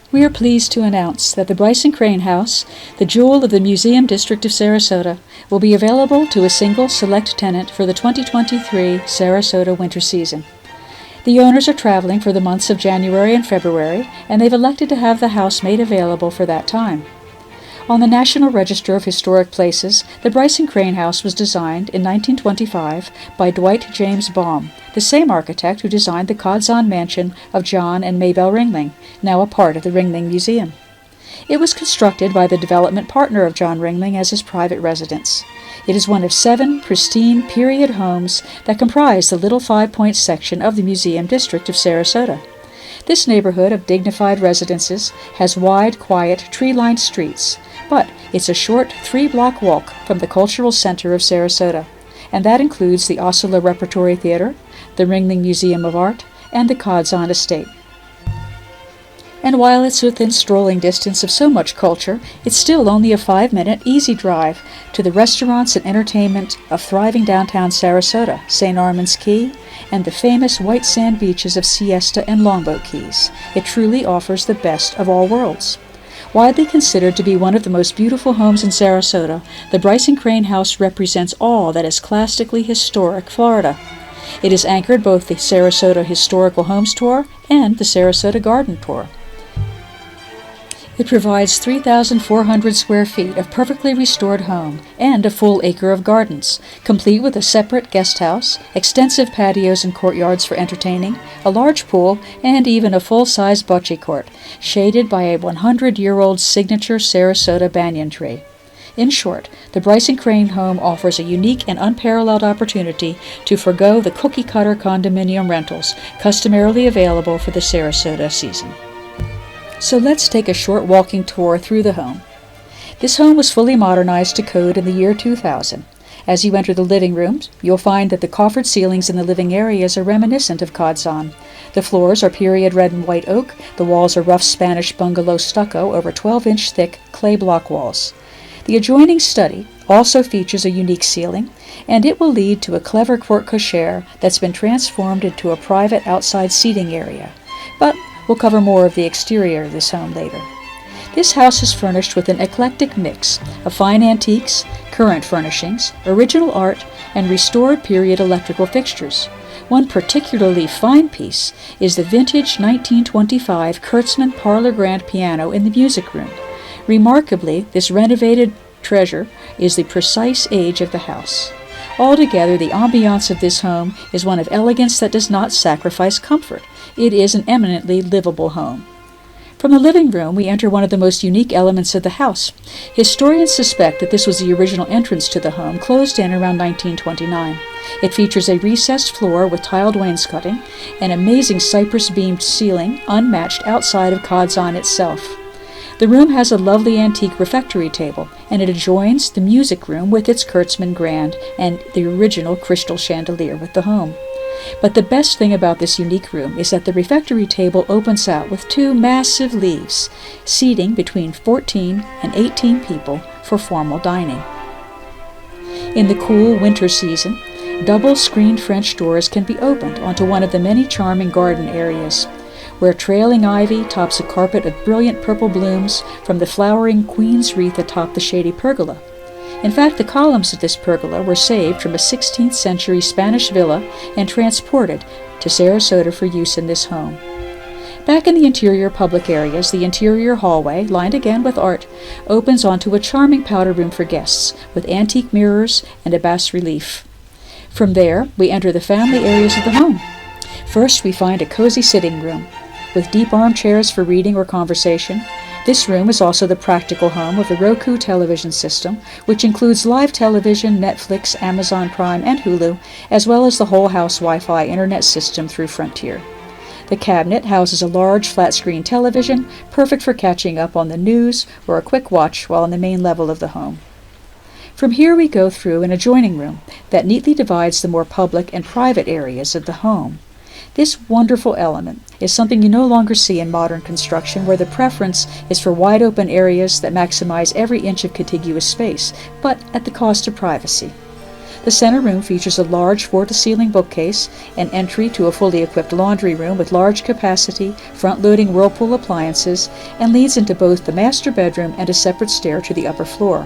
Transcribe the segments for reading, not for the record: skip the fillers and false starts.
We are pleased to announce that the Bryson-Crane House, the jewel of the Museum District of Sarasota, will be available to a single select tenant for the 2023 Sarasota winter season. The owners are traveling for the months of January and February, and they've elected to have the house made available for that time. On the National Register of Historic Places, the Bryson-Crane House was designed in 1925 by Dwight James Baum, the same architect who designed the Kodzon mansion of John and Maybelle Ringling, now a part of the Ringling Museum. It was constructed by the development partner of John Ringling as his private residence. It is one of 7 pristine period homes that comprise the Little 5 Points section of the Museum District of Sarasota. This neighborhood of dignified residences has wide, quiet, tree-lined streets, but it's a short 3-block walk from the cultural center of Sarasota, and that includes the Osceola Repertory Theater, the Ringling Museum of Art, and the Kodzon Estate. And while it's within strolling distance of so much culture, it's still only a 5-minute easy drive to the restaurants and entertainment of thriving downtown Sarasota, St. Armand's Key, and the famous white sand beaches of Siesta and Longboat Keys. It truly offers the best of all worlds. Widely considered to be one of the most beautiful homes in Sarasota, the Bryson-Crane House represents all that is classically historic Florida. It is anchored both the Sarasota Historical Homes Tour and the Sarasota Garden Tour. It provides 3,400 square feet of perfectly restored home and a full acre of gardens, complete with a separate guest house, extensive patios and courtyards for entertaining, a large pool, and even a full-size bocce court, shaded by a 100-year-old signature Sarasota banyan tree. In short, the Bryson-Crane home offers a unique and unparalleled opportunity to forego the cookie-cutter condominium rentals customarily available for the Sarasota season. So let's take a short walking tour through the home. This home was fully modernized to code in the year 2000. As you enter the living rooms, you'll find that the coffered ceilings in the living areas are reminiscent of Kodzon. The floors are period red and white oak, the walls are rough Spanish bungalow stucco over 12-inch thick clay block walls. The adjoining study also features a unique ceiling, and it will lead to a clever porte cochere that's been transformed into a private outside seating area. But we'll cover more of the exterior of this home later. This house is furnished with an eclectic mix of fine antiques, current furnishings, original art, and restored period electrical fixtures. One particularly fine piece is the vintage 1925 Kurtzman Parlor Grand piano in the music room. Remarkably, this renovated treasure is the precise age of the house. Altogether, the ambiance of this home is one of elegance that does not sacrifice comfort. It is an eminently livable home. From the living room, we enter one of the most unique elements of the house. Historians suspect that this was the original entrance to the home, closed in around 1929. It features a recessed floor with tiled wainscoting, an amazing cypress-beamed ceiling, unmatched outside of Kodzon itself. The room has a lovely antique refectory table, and it adjoins the music room with its Kurtzman Grand and the original crystal chandelier with the home. But the best thing about this unique room is that the refectory table opens out with 2 massive leaves, seating between 14 and 18 people for formal dining. In the cool winter season, double-screened French doors can be opened onto one of the many charming garden areas, where trailing ivy tops a carpet of brilliant purple blooms from the flowering queen's wreath atop the shady pergola. In fact, the columns of this pergola were saved from a 16th century Spanish villa and transported to Sarasota for use in this home. Back in the interior public areas, the interior hallway, lined again with art, opens onto a charming powder room for guests, with antique mirrors and a bas-relief. From there, we enter the family areas of the home. First, we find a cozy sitting room, with deep armchairs for reading or conversation. This room is also the practical home of the Roku television system, which includes live television, Netflix, Amazon Prime, and Hulu, as well as the whole house Wi-Fi internet system through Frontier. The cabinet houses a large flat-screen television, perfect for catching up on the news or a quick watch while on the main level of the home. From here we go through an adjoining room that neatly divides the more public and private areas of the home. This wonderful element is something you no longer see in modern construction, where the preference is for wide open areas that maximize every inch of contiguous space, but at the cost of privacy. The center room features a large floor-to-ceiling bookcase, an entry to a fully equipped laundry room with large capacity, front-loading Whirlpool appliances, and leads into both the master bedroom and a separate stair to the upper floor.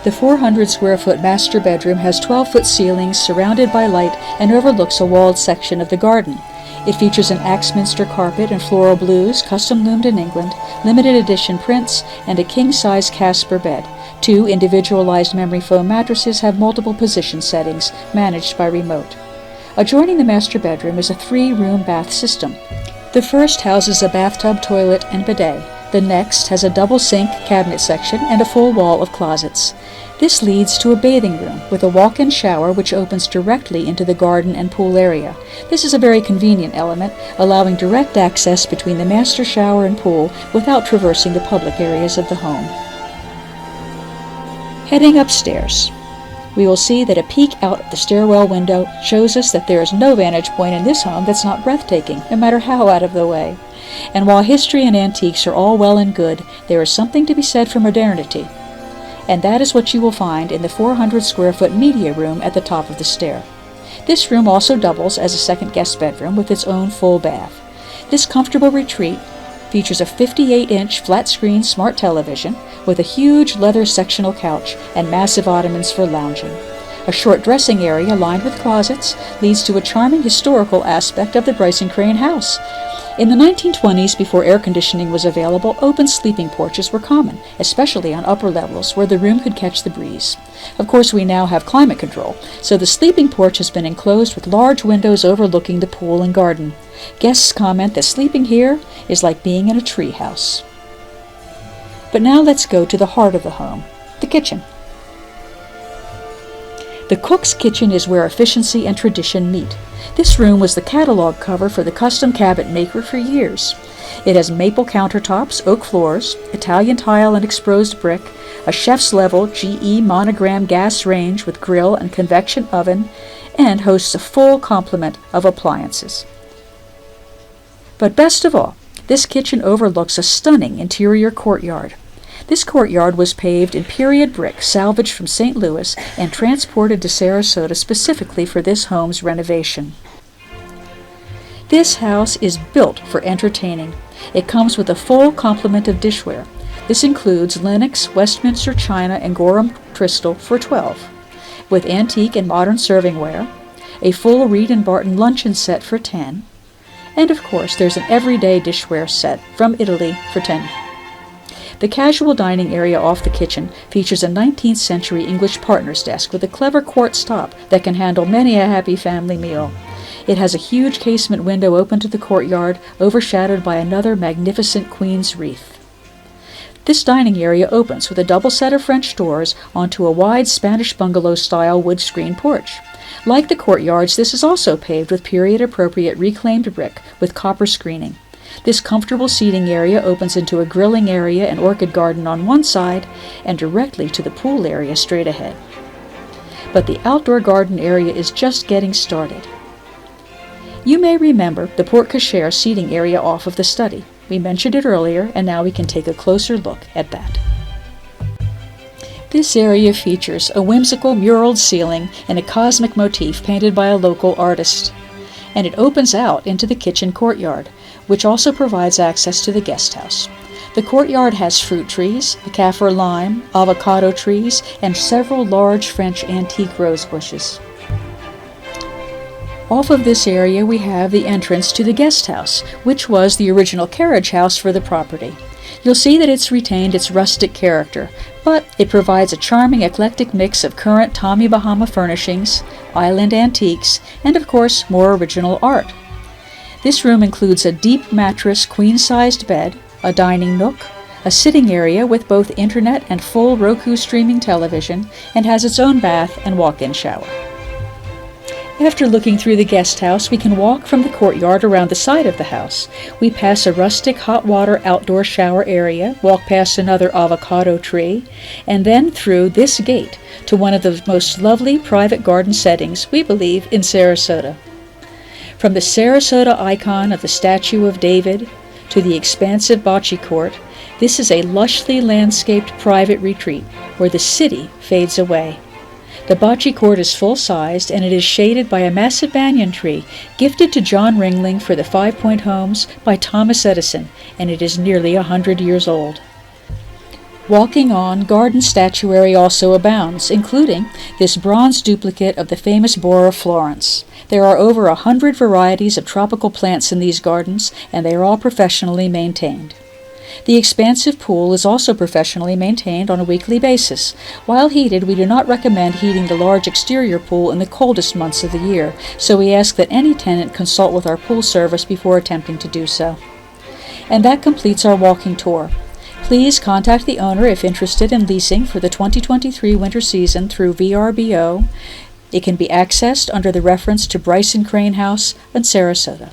The 400-square-foot master bedroom has 12-foot ceilings surrounded by light and overlooks a walled section of the garden. It features an Axminster carpet in floral blues, custom loomed in England, limited edition prints, and a king-size Casper bed. 2 individualized memory foam mattresses have multiple position settings, managed by remote. Adjoining the master bedroom is a 3-room bath system. The first houses a bathtub, toilet, and bidet. The next has a double sink, cabinet section, and a full wall of closets. This leads to a bathing room with a walk-in shower which opens directly into the garden and pool area. This is a very convenient element, allowing direct access between the master shower and pool without traversing the public areas of the home. Heading upstairs, we will see that a peek out of the stairwell window shows us that there is no vantage point in this home that's not breathtaking, no matter how out of the way. And while history and antiques are all well and good, there is something to be said for modernity. And that is what you will find in the 400-square-foot media room at the top of the stair. This room also doubles as a second guest bedroom with its own full bath. This comfortable retreat features a 58-inch flat-screen smart television with a huge leather sectional couch and massive ottomans for lounging. A short dressing area lined with closets leads to a charming historical aspect of the Bryson-Crane House. In the 1920s, before air conditioning was available, open sleeping porches were common, especially on upper levels where the room could catch the breeze. Of course, we now have climate control, so the sleeping porch has been enclosed with large windows overlooking the pool and garden. Guests comment that sleeping here is like being in a tree house. But now let's go to the heart of the home, the kitchen. The cook's kitchen is where efficiency and tradition meet. This room was the catalog cover for the custom cabinet maker for years. It has maple countertops, oak floors, Italian tile and exposed brick, a chef's level GE monogram gas range with grill and convection oven, and hosts a full complement of appliances. But best of all, this kitchen overlooks a stunning interior courtyard. This courtyard was paved in period brick salvaged from St. Louis and transported to Sarasota specifically for this home's renovation. This house is built for entertaining. It comes with a full complement of dishware. This includes Lenox, Westminster china, and Gorham crystal for $12, with antique and modern servingware, a full Reed & Barton luncheon set for $10, and of course there's an everyday dishware set from Italy for $10. The casual dining area off the kitchen features a 19th century English partner's desk with a clever quartz top that can handle many a happy family meal. It has a huge casement window open to the courtyard, overshadowed by another magnificent queen's wreath. This dining area opens with a double set of French doors onto a wide Spanish bungalow-style wood screen porch. Like the courtyards, this is also paved with period-appropriate reclaimed brick with copper screening. This comfortable seating area opens into a grilling area and orchid garden on one side and directly to the pool area straight ahead. But the outdoor garden area is just getting started. You may remember the porte-cochere seating area off of the study. We mentioned it earlier, and now we can take a closer look at that. This area features a whimsical muraled ceiling and a cosmic motif painted by a local artist. And it opens out into the kitchen courtyard, which also provides access to the guest house. The courtyard has fruit trees, a kaffir lime, avocado trees, and several large French antique rose bushes. Off of this area we have the entrance to the guest house, which was the original carriage house for the property. You'll see that it's retained its rustic character, but it provides a charming eclectic mix of current Tommy Bahama furnishings, island antiques, and of course more original art. This room includes a deep mattress queen-sized bed, a dining nook, a sitting area with both internet and full Roku streaming television, and has its own bath and walk-in shower. After looking through the guest house, we can walk from the courtyard around the side of the house. We pass a rustic hot water outdoor shower area, walk past another avocado tree, and then through this gate to one of the most lovely private garden settings, we believe, in Sarasota. From the Sarasota icon of the Statue of David to the expansive bocce court, this is a lushly landscaped private retreat where the city fades away. The bocce court is full-sized, and it is shaded by a massive banyan tree gifted to John Ringling for the 5 Point Homes by Thomas Edison, and it is nearly 100 years old. Walking on, garden statuary also abounds, including this bronze duplicate of the famous boar of Florence. There are over 100 varieties of tropical plants in these gardens, and they are all professionally maintained. The expansive pool is also professionally maintained on a weekly basis. While heated, we do not recommend heating the large exterior pool in the coldest months of the year, so we ask that any tenant consult with our pool service before attempting to do so. And that completes our walking tour. Please contact the owner if interested in leasing for the 2023 winter season through VRBO. It can be accessed under the reference to Bryson-Crane House in Sarasota.